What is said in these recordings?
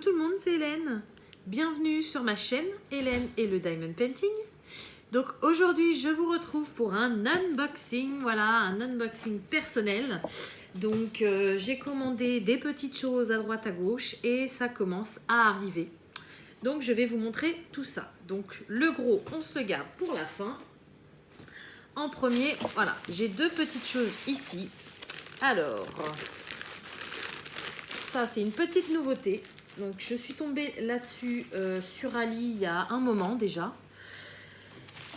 tout le monde, c'est Hélène. Bienvenue sur ma chaîne Hélène et le Diamond Painting. Donc aujourd'hui, je vous retrouve pour un unboxing, voilà, un unboxing personnel. Donc j'ai commandé des petites choses à droite à gauche et ça commence à arriver. Donc je vais vous montrer tout ça. Donc le gros, on se le garde pour la fin. En premier, voilà, j'ai deux petites choses ici. Alors, ça c'est une petite nouveauté. Donc je suis tombée là-dessus sur Ali il y a un moment déjà.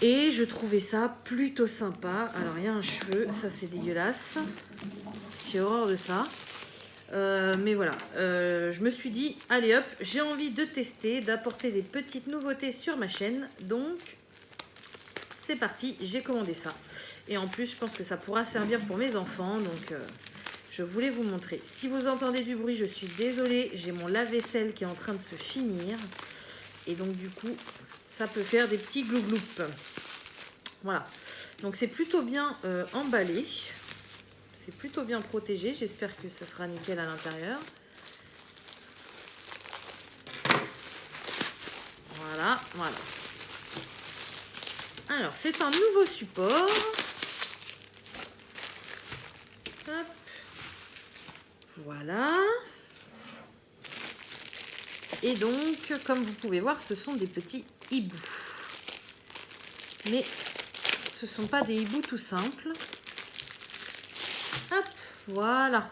Et je trouvais ça plutôt sympa. Alors il y a un cheveu, ça c'est dégueulasse. J'ai horreur de ça. Mais voilà, je me suis dit, allez hop, j'ai envie de tester, d'apporter des petites nouveautés sur ma chaîne. Donc c'est parti, j'ai commandé ça. Et en plus, je pense que ça pourra servir pour mes enfants. Donc je voulais vous montrer. Si vous entendez du bruit, je suis désolée. J'ai mon lave-vaisselle qui est en train de se finir. Et donc du coup, ça peut faire des petits gloup-gloup. Voilà. Donc c'est plutôt bien emballé. C'est plutôt bien protégé. J'espère que ça sera nickel à l'intérieur. Voilà, voilà. Alors, c'est un nouveau support. Hop. Voilà. Et donc, comme vous pouvez voir, ce sont des petits hiboux. Mais ce ne sont pas des hiboux tout simples. Hop, voilà.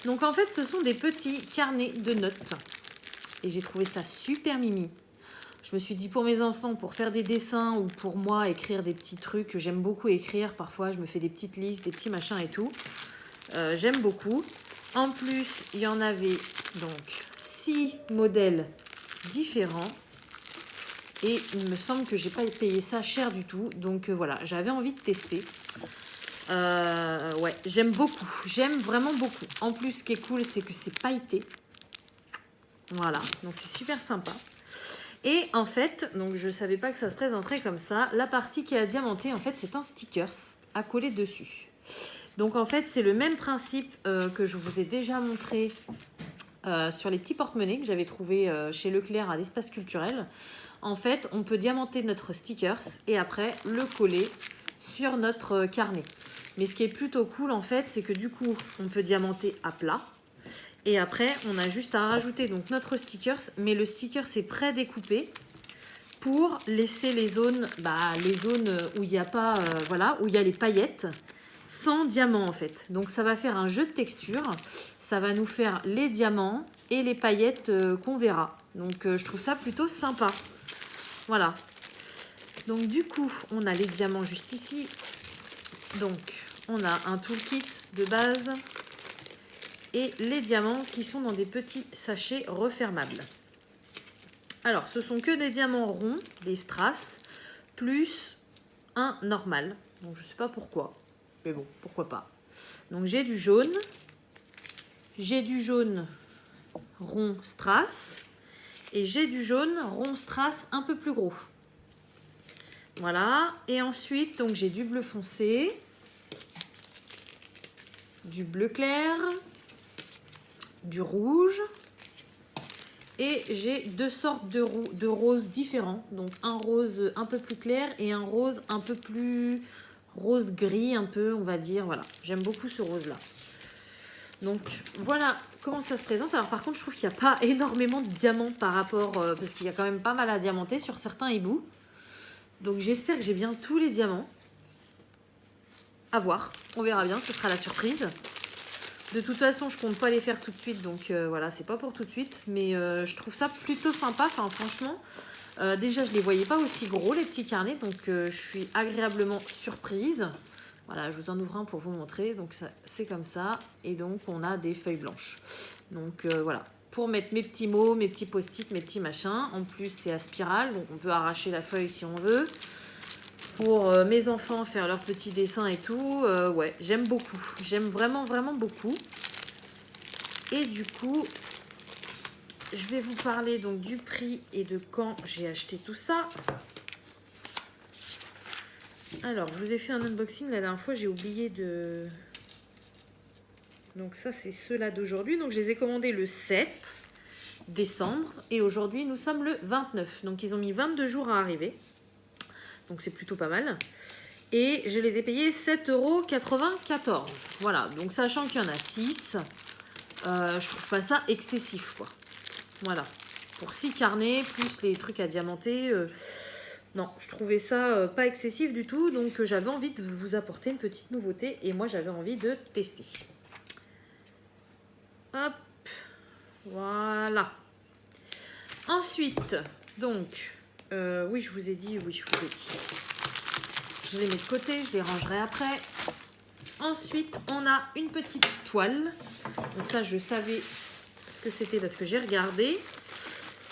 Donc en fait, ce sont des petits carnets de notes. Et j'ai trouvé ça super mimi. Je me suis dit pour mes enfants, pour faire des dessins ou pour moi, écrire des petits trucs. J'aime beaucoup écrire. Parfois, je me fais des petites listes, des petits machins et tout. J'aime beaucoup. En plus, il y en avait donc 6 modèles différents. Et il me semble que j'ai pas payé ça cher du tout. Donc voilà, j'avais envie de tester. Ouais, j'aime beaucoup. J'aime vraiment beaucoup. En plus, ce qui est cool, c'est que c'est pailleté. Voilà, donc c'est super sympa. Et en fait, donc je savais pas que ça se présenterait comme ça. La partie qui est à diamanter, en fait, c'est un stickers à coller dessus. Donc en fait, c'est le même principe que je vous ai déjà montré sur les petits porte-monnaies que j'avais trouvé chez Leclerc à l'espace culturel. En fait, on peut diamanter notre stickers et après le coller sur notre carnet. Mais ce qui est plutôt cool en fait, c'est que du coup, on peut diamanter à plat. Et après, on a juste à rajouter donc notre stickers. Mais le sticker, c'est pré-découpé pour laisser les zones où il n'y a pas, voilà, où il y a les paillettes sans diamant en fait. Donc ça va faire un jeu de texture. Ça va nous faire les diamants et les paillettes qu'on verra. Donc je trouve ça plutôt sympa. Voilà. Donc du coup, on a les diamants juste ici. Donc on a un toolkit de base et les diamants qui sont dans des petits sachets refermables. Alors ce sont que des diamants ronds, des strass, plus un normal. Donc je sais pas pourquoi, mais bon, pourquoi pas. Donc j'ai du jaune rond strass et j'ai du jaune rond strass un peu plus gros. Voilà, et ensuite donc j'ai du bleu foncé, du bleu clair, du rouge et j'ai deux sortes de roses différents. Donc un rose un peu plus clair et un rose un peu plus rose gris un peu, on va dire. Voilà, j'aime beaucoup ce rose là. Donc voilà comment ça se présente. Alors par contre, je trouve qu'il n'y a pas énormément de diamants par rapport parce qu'il y a quand même pas mal à diamanter sur certains hiboux. Donc j'espère que j'ai bien tous les diamants. À voir, on verra bien, ce sera la surprise. De toute façon, je compte pas les faire tout de suite, donc voilà, c'est pas pour tout de suite. Mais je trouve ça plutôt sympa, enfin franchement. Déjà, je les voyais pas aussi gros, les petits carnets, donc je suis agréablement surprise. Voilà, je vous en ouvre un pour vous montrer. Donc c'est comme ça, et donc on a des feuilles blanches. Donc voilà, pour mettre mes petits mots, mes petits post-it, mes petits machins. En plus, c'est à spirale, donc on peut arracher la feuille si on veut. Pour mes enfants, faire leurs petits dessins et tout, ouais, j'aime beaucoup. J'aime vraiment, vraiment beaucoup. Et du coup, je vais vous parler donc du prix et de quand j'ai acheté tout ça. Alors, je vous ai fait un unboxing la dernière fois, j'ai oublié de... Donc ça, c'est ceux-là d'aujourd'hui. Donc, je les ai commandés le 7. décembre. Et aujourd'hui, nous sommes le 29. Donc, ils ont mis 22 jours à arriver. Donc, c'est plutôt pas mal. Et je les ai payés 7,94 €. Voilà, donc sachant qu'il y en a 6, je trouve pas ça excessif, quoi. Voilà, pour 6 carnets, plus les trucs à diamanter, non, je trouvais ça pas excessif du tout. Donc j'avais envie de vous apporter une petite nouveauté et moi j'avais envie de tester. Hop, voilà. Ensuite, donc, oui, je vous ai dit. Je les mets de côté, je les rangerai après. Ensuite, on a une petite toile. Donc ça, je savais ce que c'était parce que j'ai regardé.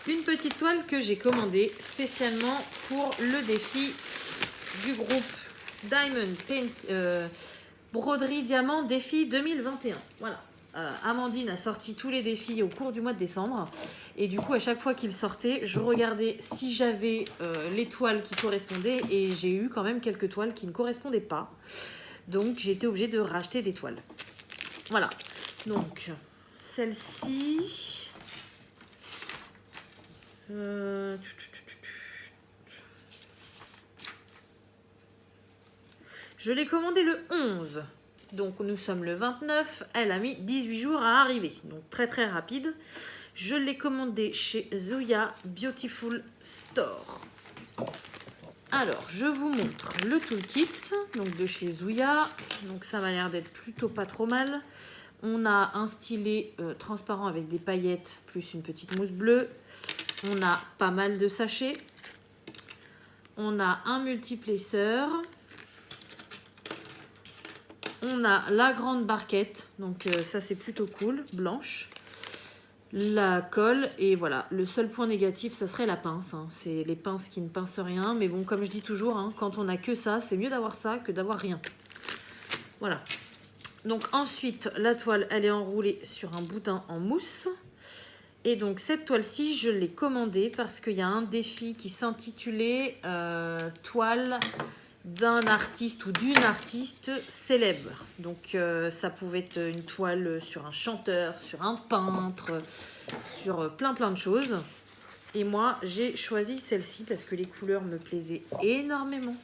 Une petite toile que j'ai commandée spécialement pour le défi du groupe Diamond Paint Broderie Diamant Défi 2021. Voilà. Amandine a sorti tous les défis au cours du mois de décembre. Et du coup, à chaque fois qu'il sortait, je regardais si j'avais les toiles qui correspondaient. Et j'ai eu quand même quelques toiles qui ne correspondaient pas. Donc, j'ai été obligée de racheter des toiles. Voilà. Donc, celle-ci... Je l'ai commandée le 11. Donc, nous sommes le 29. Elle a mis 18 jours à arriver. Donc, très, très rapide. Je l'ai commandée chez Zouya Beautiful Store. Alors, je vous montre le toolkit donc de chez Zouya. Donc, ça m'a l'air d'être plutôt pas trop mal. On a un stylet transparent avec des paillettes plus une petite mousse bleue. On a pas mal de sachets. On a un multiplaceur. On a la grande barquette. Donc, ça, c'est plutôt cool. Blanche. La colle et voilà, le seul point négatif ça serait la pince, hein. C'est les pinces qui ne pincent rien, mais bon, comme je dis toujours, hein, quand on a que ça, c'est mieux d'avoir ça que d'avoir rien. Voilà, donc ensuite la toile elle est enroulée sur un boudin en mousse et donc cette toile-ci je l'ai commandée parce qu'il y a un défi qui s'intitulait toile d'un artiste ou d'une artiste célèbre. Donc ça pouvait être une toile sur un chanteur, sur un peintre, sur plein de choses. Et moi j'ai choisi celle-ci parce que les couleurs me plaisaient énormément.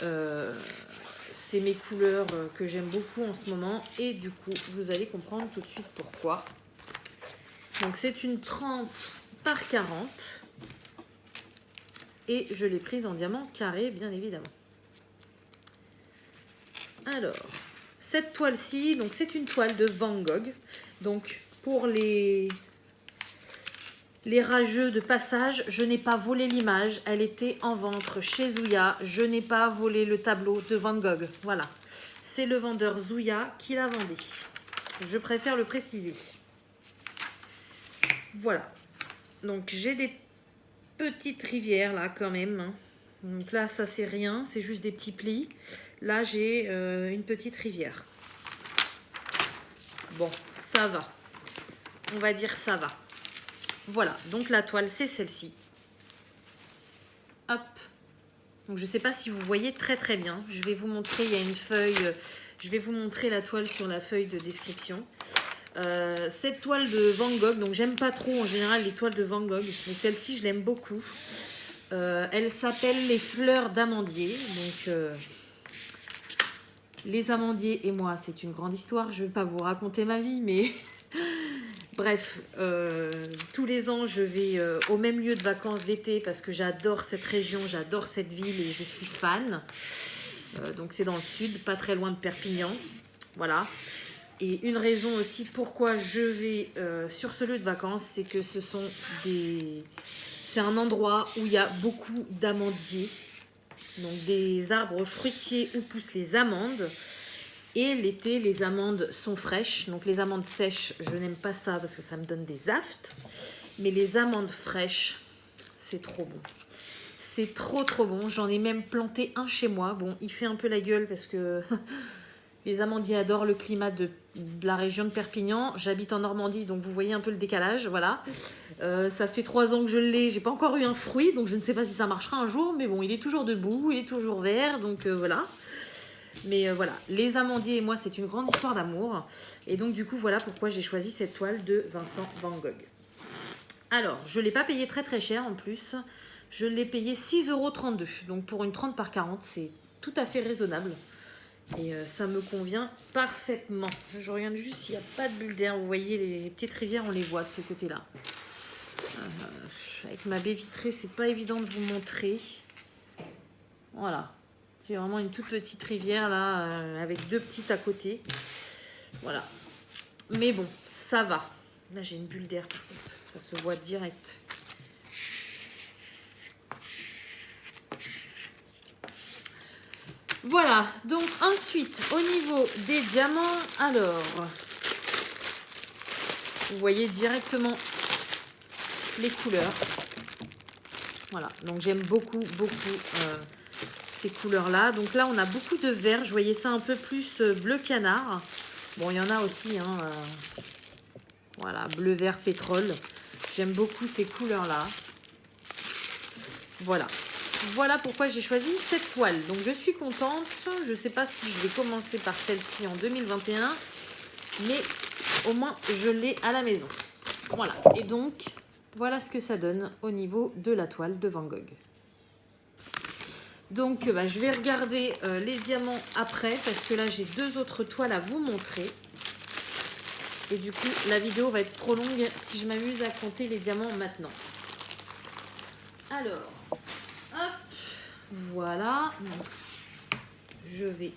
C'est mes couleurs que j'aime beaucoup en ce moment et du coup vous allez comprendre tout de suite pourquoi. Donc c'est une 30 par 40 et je l'ai prise en diamant carré bien évidemment. Alors, cette toile-ci, donc c'est une toile de Van Gogh. Donc, pour les rageux de passage, je n'ai pas volé l'image. Elle était en vente chez Zouya. Je n'ai pas volé le tableau de Van Gogh. Voilà. C'est le vendeur Zouya qui l'a vendé. Je préfère le préciser. Voilà. Donc, j'ai des petites rivières là quand même, hein. Donc là, ça c'est rien. C'est juste des petits plis. Là, j'ai une petite rivière. Bon, ça va. On va dire ça va. Voilà, donc la toile, c'est celle-ci. Hop. Donc, je ne sais pas si vous voyez très bien. Je vais vous montrer, il y a une feuille. Je vais vous montrer la toile sur la feuille de description. Cette toile de Van Gogh, donc j'aime pas trop en général les toiles de Van Gogh. Mais celle-ci, je l'aime beaucoup. Elle s'appelle les fleurs d'amandier. Donc... les amandiers et moi, c'est une grande histoire. Je ne vais pas vous raconter ma vie, mais bref, tous les ans, je vais au même lieu de vacances d'été parce que j'adore cette région, j'adore cette ville et je suis fan. Donc c'est dans le sud, pas très loin de Perpignan. Voilà. Et une raison aussi pourquoi je vais sur ce lieu de vacances, c'est que c'est un endroit où il y a beaucoup d'amandiers. Donc des arbres fruitiers où poussent les amandes. Et l'été, les amandes sont fraîches. Donc les amandes sèches, je n'aime pas ça parce que ça me donne des aftes. Mais les amandes fraîches, c'est trop bon. C'est trop bon. J'en ai même planté un chez moi. Bon, il fait un peu la gueule parce que les amandiers adorent le climat de la région de Perpignan. J'habite en Normandie, donc vous voyez un peu le décalage. Voilà. Ça fait 3 ans que je l'ai. J'ai pas encore eu un fruit, donc je ne sais pas si ça marchera un jour. Mais bon, il est toujours debout, il est toujours vert, donc voilà. Mais voilà, les amandiers et moi, c'est une grande histoire d'amour. Et donc du coup, voilà pourquoi j'ai choisi cette toile de Vincent Van Gogh. Alors, je ne l'ai pas payé très très cher en plus. Je l'ai payé 6,32 €. Donc pour une 30 par 40, c'est tout à fait raisonnable. Et ça me convient parfaitement. Je regarde juste s'il n'y a pas de bulles d'air. Vous voyez, les petites rivières, on les voit de ce côté-là. Avec ma baie vitrée, c'est pas évident de vous montrer. Voilà. J'ai vraiment une toute petite rivière là, avec deux petites à côté. Voilà. Mais bon, ça va. Là, j'ai une bulle d'air par contre. Ça se voit direct. Voilà. Donc ensuite, au niveau des diamants, alors, vous voyez directement les couleurs. Voilà. Donc j'aime beaucoup ces couleurs-là. Donc là, on a beaucoup de vert. Je voyais ça un peu plus bleu canard. Bon, il y en a aussi, hein, voilà, bleu, vert, pétrole. J'aime beaucoup ces couleurs-là. Voilà. Voilà pourquoi j'ai choisi cette toile. Donc, je suis contente. Je ne sais pas si je vais commencer par celle-ci en 2021. Mais au moins, je l'ai à la maison. Voilà. Et donc, voilà ce que ça donne au niveau de la toile de Van Gogh. Donc, je vais regarder les diamants après. Parce que là, j'ai deux autres toiles à vous montrer. Et du coup, la vidéo va être trop longue si je m'amuse à compter les diamants maintenant. Alors, hop, voilà. Donc, je vais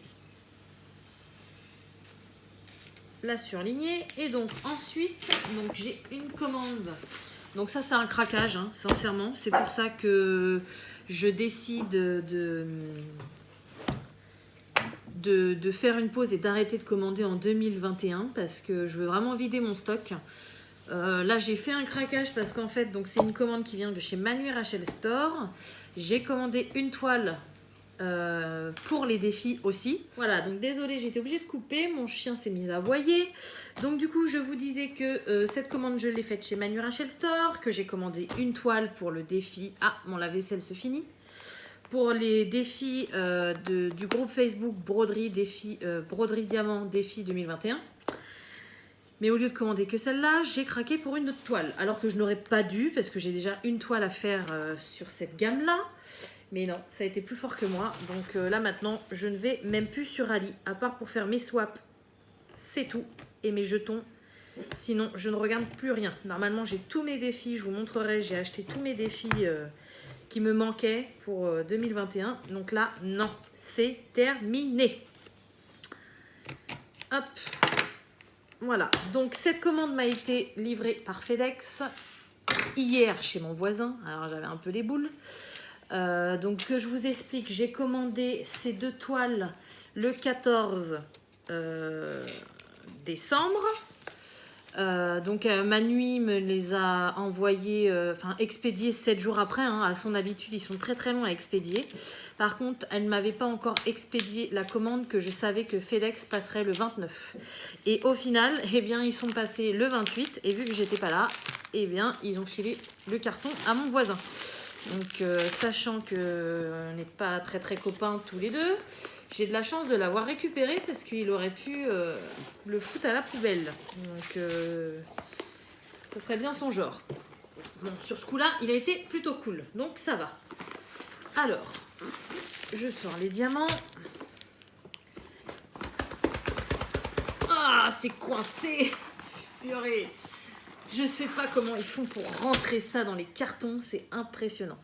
la surligner. Et donc, ensuite, donc j'ai une commande. Donc ça, c'est un craquage, hein, sincèrement. C'est pour ça que je décide de faire une pause et d'arrêter de commander en 2021 parce que je veux vraiment vider mon stock. Là, j'ai fait un craquage parce qu'en fait, donc c'est une commande qui vient de chez Manu Rachel Store. J'ai commandé une toile pour les défis aussi. Voilà, donc désolée, j'étais obligée de couper. Mon chien s'est mis à aboyer. Donc du coup, je vous disais que cette commande, je l'ai faite chez Manu Rachel Store, que j'ai commandé une toile pour le défi. Ah, mon lave-vaisselle se finit. Pour les défis du groupe Facebook Broderie Diamant Défi 2021. Mais au lieu de commander que celle-là, j'ai craqué pour une autre toile. Alors que je n'aurais pas dû, parce que j'ai déjà une toile à faire sur cette gamme-là. Mais non, ça a été plus fort que moi. Donc là maintenant, je ne vais même plus sur Ali, à part pour faire mes swaps. C'est tout. Et mes jetons. Sinon, je ne regarde plus rien. Normalement, j'ai tous mes défis. Je vous montrerai, j'ai acheté tous mes défis qui me manquaient pour 2021. Donc là, non, c'est terminé. Hop. Voilà. Donc, cette commande m'a été livrée par FedEx hier chez mon voisin. Alors, j'avais un peu les boules. Donc, que je vous explique, j'ai commandé ces deux toiles le 14 décembre. Donc Manu me les a envoyés, expédiés 7 jours après, hein. À son habitude, ils sont très très longs à expédier. Par contre, elle ne m'avait pas encore expédié la commande que je savais que FedEx passerait le 29. Et au final, eh bien, ils sont passés le 28 et vu que j'étais pas là, eh bien, ils ont filé le carton à mon voisin. Donc, sachant qu'on n'est pas très très copains tous les deux, j'ai de la chance de l'avoir récupéré parce qu'il aurait pu le foutre à la poubelle. Donc, ça serait bien son genre. Bon, sur ce coup-là, il a été plutôt cool. Donc, ça va. Alors, je sors les diamants. Ah, c'est coincé. Purée. Je sais pas comment ils font pour rentrer ça dans les cartons. C'est impressionnant.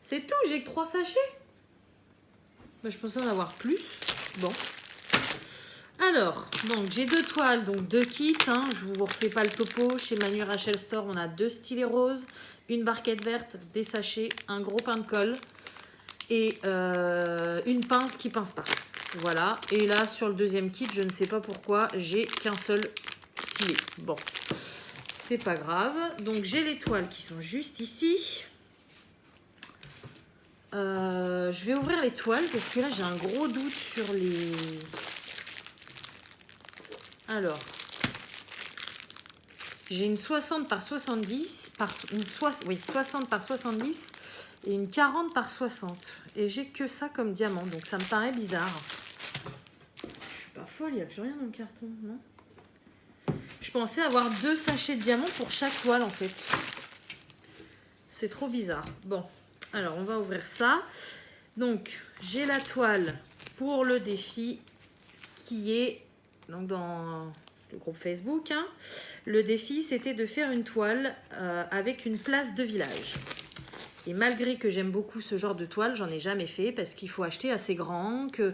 C'est tout, j'ai que 3 sachets. Je pensais en avoir plus. Bon. Alors, donc j'ai 2 toiles, donc 2 kits. Hein. Je vous refais pas le topo. Chez Manu Rachel Store, on a 2 stylets roses, une barquette verte, des sachets, un gros pain de colle et une pince qui pince pas. Voilà. Et là, sur le deuxième kit, je ne sais pas pourquoi, j'ai qu'un seul stylet. Bon, c'est pas grave. Donc j'ai les toiles qui sont juste ici. Je vais ouvrir les toiles parce que là j'ai un gros doute sur les... Alors, j'ai une 60 par 70, 60 par 70 et une 40 par 60. Et j'ai que ça comme diamant, donc ça me paraît bizarre. Je suis pas folle, il n'y a plus rien dans le carton, non? Je pensais avoir 2 sachets de diamants pour chaque toile en fait. C'est trop bizarre. Bon, alors on va ouvrir ça. Donc, j'ai la toile pour le défi qui est donc dans le groupe Facebook. Hein. Le défi, c'était de faire une toile avec une place de village. Et malgré que j'aime beaucoup ce genre de toile, j'en ai jamais fait parce qu'il faut acheter assez grand, que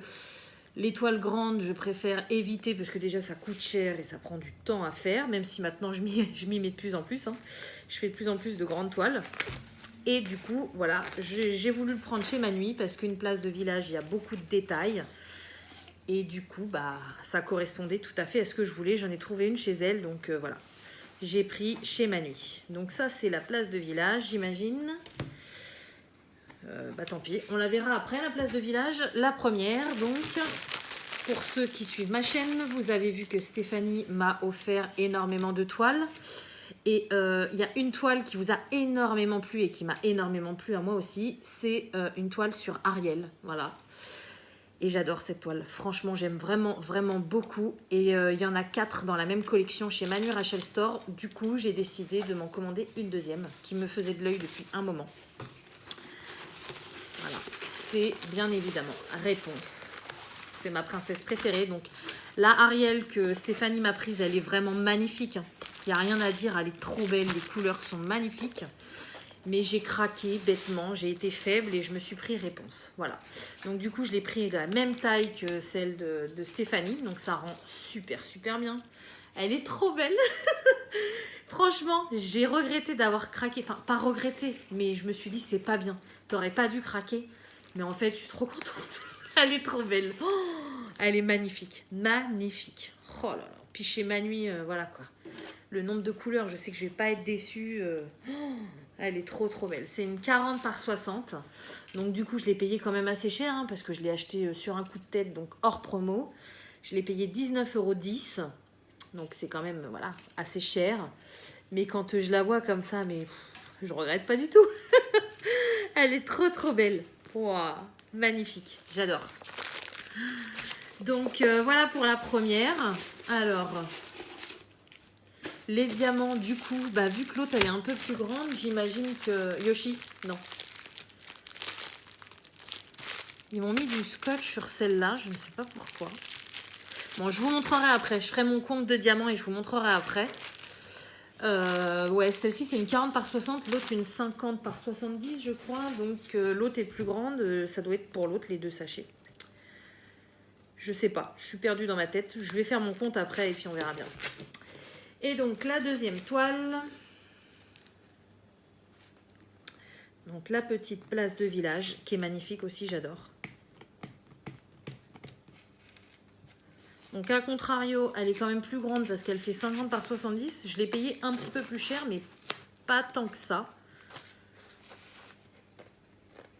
les toiles grandes, je préfère éviter parce que déjà ça coûte cher et ça prend du temps à faire, même si maintenant je m'y mets de plus en plus. Hein. Je fais de plus en plus de grandes toiles. Et du coup, voilà, j'ai voulu le prendre chez Manui parce qu'une place de village, il y a beaucoup de détails. Et du coup, bah, ça correspondait tout à fait à ce que je voulais. J'en ai trouvé une chez elle, donc voilà. J'ai pris chez Manui. Donc ça, c'est la place de village, j'imagine. Bah tant pis, on la verra après, la place de village. La première, donc, pour ceux qui suivent ma chaîne, vous avez vu que Stéphanie m'a offert énormément de toiles. Et il y a une toile qui vous a énormément plu et qui m'a énormément plu à moi aussi. C'est une toile sur Ariel, voilà. Et j'adore cette toile. Franchement, j'aime vraiment, vraiment beaucoup. Et il y en a 4 dans la même collection chez Manu Rachel Store. Du coup, j'ai décidé de m'en commander une deuxième qui me faisait de l'œil depuis un moment. Voilà. C'est bien évidemment Réponse. C'est ma princesse préférée. Donc, la Ariel que Stéphanie m'a prise, elle est vraiment magnifique. Il n'y a rien à dire. Elle est trop belle. Les couleurs sont magnifiques. Mais j'ai craqué bêtement, j'ai été faible et je me suis pris Réponse. Voilà. Donc du coup, je l'ai pris de la même taille que celle de Stéphanie. Donc ça rend super, super bien. Elle est trop belle. Franchement, j'ai regretté d'avoir craqué. Enfin, pas regretté, mais je me suis dit, c'est pas bien. T'aurais pas dû craquer. Mais en fait, je suis trop contente. Elle est trop belle. Oh, elle est magnifique. Magnifique. Oh là là. Puis chez Manui, voilà quoi. Le nombre de couleurs, je sais que je vais pas être déçue. Elle est trop trop belle. C'est une 40 par 60. Donc du coup, je l'ai payé quand même assez cher. Hein, parce que je l'ai acheté sur un coup de tête. Donc hors promo. Je l'ai payé 19,10 €. Donc c'est quand même voilà, assez cher. Mais quand je la vois comme ça, mais je regrette pas du tout. Elle est trop trop belle. Wow, magnifique. J'adore. Donc voilà pour la première. Alors... Les diamants, du coup, bah, vu que l'autre elle est un peu plus grande, j'imagine que... Yoshi, non. Ils m'ont mis du scotch sur celle-là, je ne sais pas pourquoi. Bon, je vous montrerai après. Je ferai mon compte de diamants et je vous montrerai après. Ouais, celle-ci, c'est une 40 par 60. L'autre, une 50 par 70, je crois. Donc, l'autre est plus grande. Ça doit être pour l'autre, les 2 sachets. Je sais pas. Je suis perdue dans ma tête. Je vais faire mon compte après et puis on verra bien. Et donc la deuxième toile, donc la petite place de village qui est magnifique aussi, j'adore. Donc à contrario, elle est quand même plus grande parce qu'elle fait 50 par 70. Je l'ai payée un petit peu plus cher, mais pas tant que ça.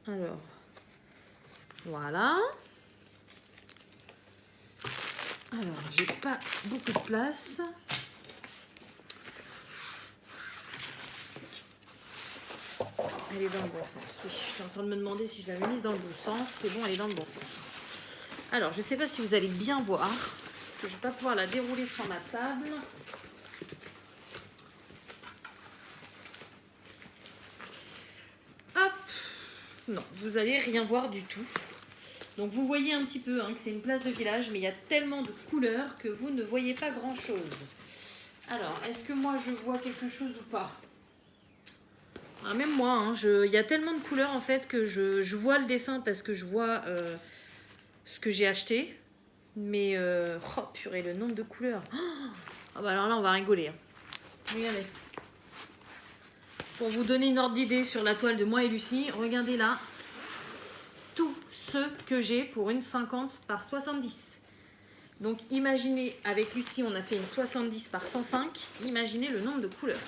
Alors, voilà. Alors, j'ai pas beaucoup de place. Elle est dans le bon sens. Oui, je suis en train de me demander si je l'avais mise dans le bon sens. C'est bon, elle est dans le bon sens. Alors, je ne sais pas si vous allez bien voir. Parce que je ne vais pas pouvoir la dérouler sur ma table. Hop. Non, vous n'allez rien voir du tout. Donc, vous voyez un petit peu hein, que c'est une place de village. Mais il y a tellement de couleurs que vous ne voyez pas grand-chose. Alors, est-ce que moi, je vois quelque chose ou pas ? Ah, même moi, hein, il y a tellement de couleurs en fait que je vois le dessin parce que je vois ce que j'ai acheté. Mais, oh purée, le nombre de couleurs. Ah bah alors là, on va rigoler. Hein. Regardez. Pour vous donner une ordre d'idée sur la toile de moi et Lucie, regardez là. Tout ce que j'ai pour une 50 par 70. Donc imaginez, avec Lucie, on a fait une 70 par 105. Imaginez le nombre de couleurs.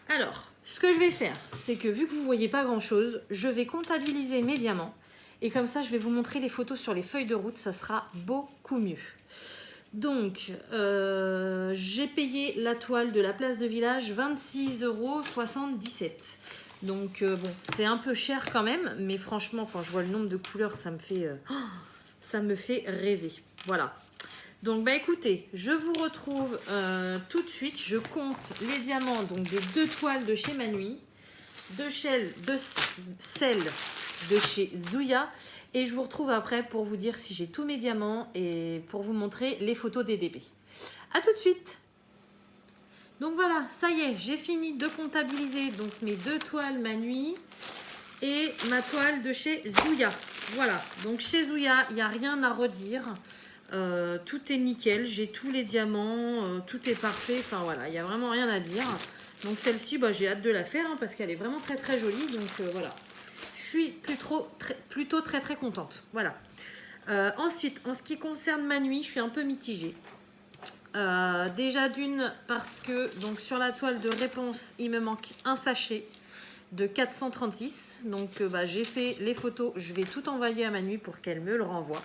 Alors, ce que je vais faire, c'est que vu que vous ne voyez pas grand-chose, je vais comptabiliser mes diamants. Et comme ça, je vais vous montrer les photos sur les feuilles de route. Ça sera beaucoup mieux. Donc, j'ai payé la toile de la place de village 26,77 €. Donc, bon, c'est un peu cher quand même. Mais franchement, quand je vois le nombre de couleurs, ça me fait rêver. Voilà. Donc bah écoutez, je vous retrouve tout de suite. Je compte les diamants donc des 2 toiles de chez Manui, de celles de chez Zouya, et je vous retrouve après pour vous dire si j'ai tous mes diamants et pour vous montrer les photos des DP. A tout de suite. Donc voilà, ça y est, j'ai fini de comptabiliser donc mes 2 toiles Manui et ma toile de chez Zouya. Voilà, donc chez Zouya, il n'y a rien à redire. Tout est nickel, j'ai tous les diamants, tout est parfait. Enfin voilà, il n'y a vraiment rien à dire. Donc celle-ci, bah, j'ai hâte de la faire parce qu'elle est vraiment très très jolie. Donc voilà, je suis plutôt très contente. Voilà. Ensuite, en ce qui concerne Manui, je suis un peu mitigée. Déjà d'une parce que donc sur la toile de réponse il me manque un sachet de 436, donc bah, j'ai fait les photos, je vais tout envoyer à Manui pour qu'elle me le renvoie.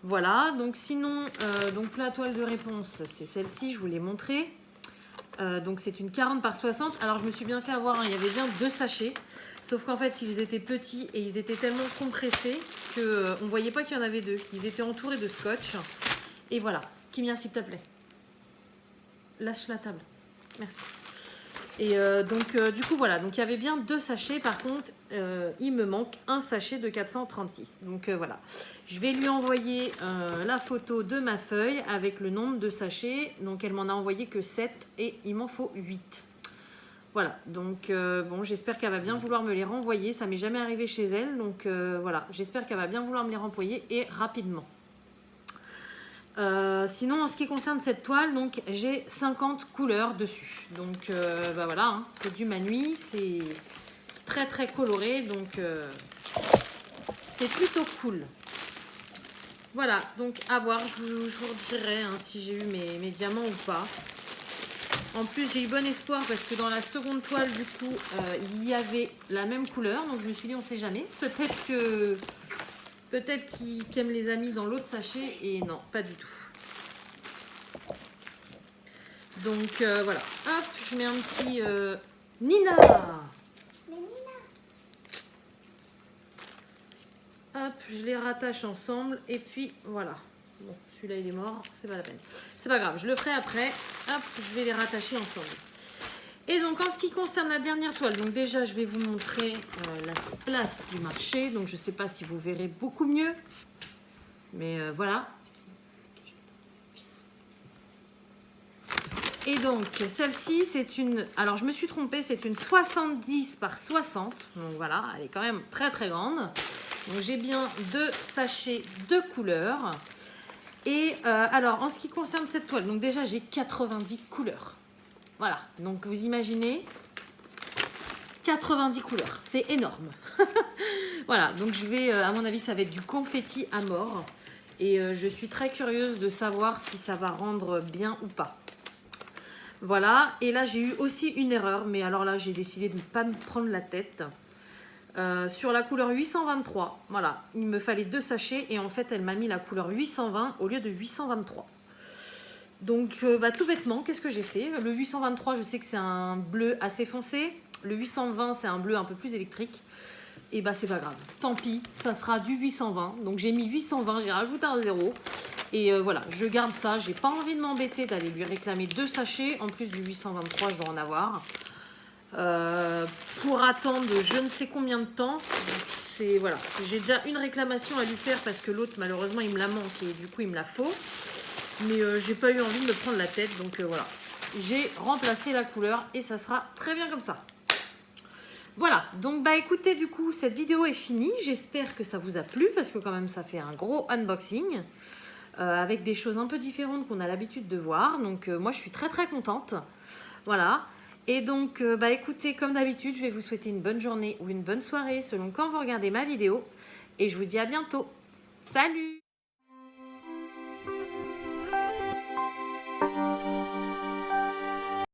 Voilà, donc sinon donc la toile de réponse c'est celle-ci, je vous l'ai montré. Donc c'est une 40 par 60. Alors je me suis bien fait avoir, hein, il y avait bien 2 sachets, sauf qu'en fait ils étaient petits et ils étaient tellement compressés que on voyait pas qu'il y en avait 2. Ils étaient entourés de scotch. Et voilà, Kimia s'il te plaît. Lâche la table, merci. Et du coup voilà, donc il y avait bien 2 sachets, par contre il me manque un sachet de 436. Donc voilà, je vais lui envoyer la photo de ma feuille avec le nombre de sachets. Donc elle m'en a envoyé que 7 et il m'en faut 8. Voilà, donc bon, j'espère qu'elle va bien vouloir me les renvoyer, ça m'est jamais arrivé chez elle. Donc voilà, j'espère qu'elle va bien vouloir me les renvoyer et rapidement. Sinon en ce qui concerne cette toile, donc j'ai 50 couleurs dessus, donc bah voilà, hein, c'est du Manui, c'est très coloré, donc c'est plutôt cool. Voilà, donc à voir, je vous redirai hein, si j'ai eu mes diamants ou pas. En plus j'ai eu bon espoir parce que dans la seconde toile du coup il y avait la même couleur, donc je me suis dit on sait jamais, peut-être qu'ils aiment les amis dans l'autre sachet, et non, pas du tout. Donc voilà, hop, je mets un petit Nina. Mais Nina. Hop, je les rattache ensemble et puis voilà. Bon, celui-là il est mort, c'est pas la peine. C'est pas grave, je le ferai après. Hop, je vais les rattacher ensemble. Et donc en ce qui concerne la dernière toile, donc déjà je vais vous montrer la place du marché. Donc je sais pas si vous verrez beaucoup mieux, mais voilà. Et donc celle-ci c'est une, alors je me suis trompée, c'est une 70 par 60. Donc voilà, elle est quand même très grande. Donc j'ai bien 2 sachets de couleurs. Et alors en ce qui concerne cette toile, donc déjà j'ai 90 couleurs. Voilà, donc vous imaginez 90 couleurs, c'est énorme. Voilà, donc je vais, à mon avis, ça va être du confetti à mort. Et je suis très curieuse de savoir si ça va rendre bien ou pas. Voilà, et là j'ai eu aussi une erreur, mais alors là j'ai décidé de ne pas me prendre la tête. Sur la couleur 823, voilà, il me fallait 2 sachets et en fait elle m'a mis la couleur 820 au lieu de 823. Donc bah, tout bêtement, qu'est-ce que j'ai fait? Le 823, je sais que c'est un bleu assez foncé. Le 820, c'est un bleu un peu plus électrique. Et bah c'est pas grave, tant pis, ça sera du 820. Donc j'ai mis 820, j'ai rajouté un 0. Et voilà, je garde ça. J'ai pas envie de m'embêter d'aller lui réclamer 2 sachets. En plus du 823, je dois en avoir. Pour attendre je ne sais combien de temps. C'est voilà, j'ai déjà une réclamation à lui faire parce que l'autre, malheureusement, il me la manque et du coup, il me la faut. Mais j'ai pas eu envie de me prendre la tête, donc voilà. J'ai remplacé la couleur et ça sera très bien comme ça. Voilà, donc bah écoutez, du coup, cette vidéo est finie. J'espère que ça vous a plu parce que quand même, ça fait un gros unboxing avec des choses un peu différentes qu'on a l'habitude de voir. Donc moi, je suis très contente. Voilà. Et donc, bah écoutez, comme d'habitude, je vais vous souhaiter une bonne journée ou une bonne soirée selon quand vous regardez ma vidéo. Et je vous dis à bientôt. Salut!